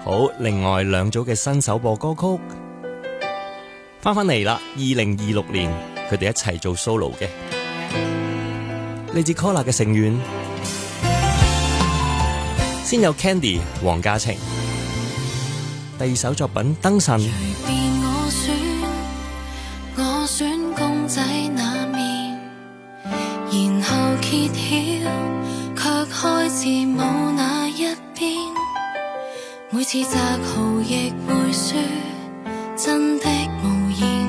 好，另外兩組嘅新首播歌曲翻嚟啦，2026年佢哋一齊做 solo 嘅，嚟自 COLLAR 嘅成員，先有 Candy 黃嘉晴，第二首作品燈神。隨便我選公仔那面，然後揭曉，卻開始冇那一邊。每次摘號亦會說真的無言，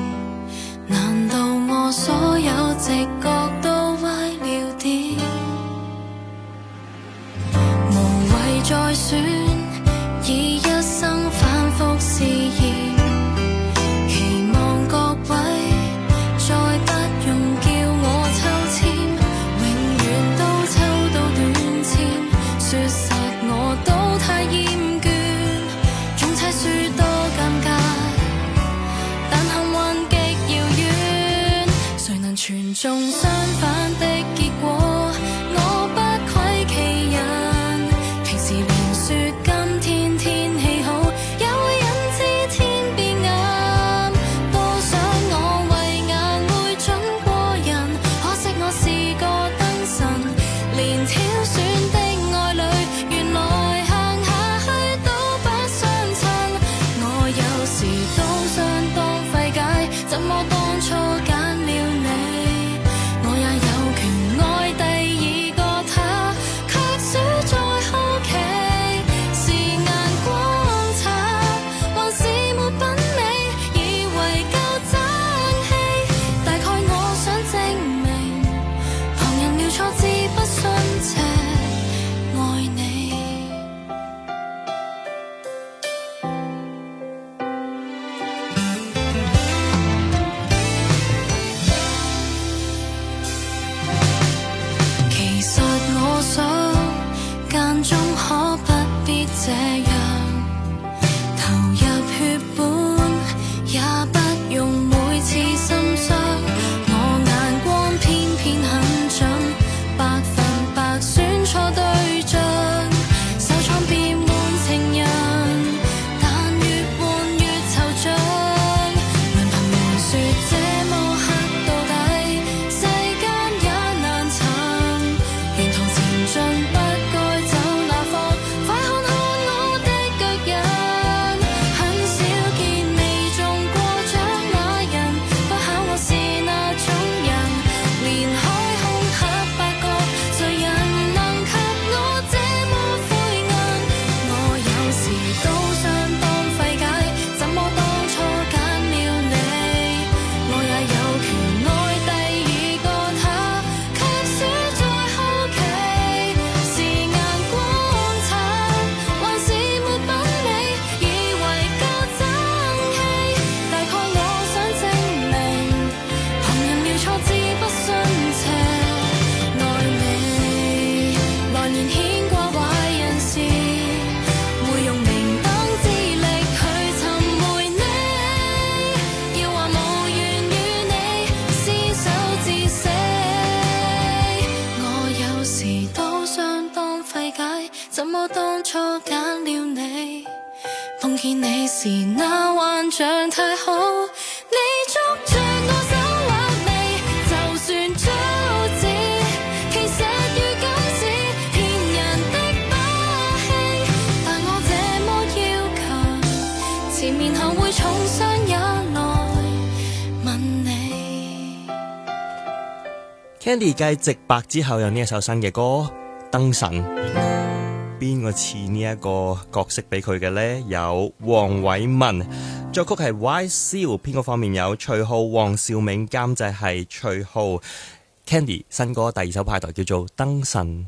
難道我所有直覺都歪了點？無謂再選，以一生反覆試驗。仲相反的結果，我不愧其人。平時連說今天天氣好，也會引致天變暗。多想我慧眼會準過人，可惜我是個燈神，連挑選的愛侶，原來行下去都不相襯。我有時都相當費解，怎麼當初揀了你？這樣投入血本，也不用每次心傷。我眼光偏偏很準，百分百選錯對象。手倉變滿情人，但越換越惆悵。論憑論說這麼黑到底，世間也難尋。沿途前進不該走那方，快看看見你時那幻象太好，你捉着我手或未，就算早知，其實預感是騙人的把戲，但我這麼要求，前面後會重傷也來問你。 Candy 繼直白之後有呢一首新嘅歌《燈神》。邊個似呢一個角色俾佢嘅呢？有黃偉文，作曲係 Y 蕭，編曲方面有徐浩、黃兆銘，監製係徐浩。Candy 新歌第二首派台叫做《燈神》。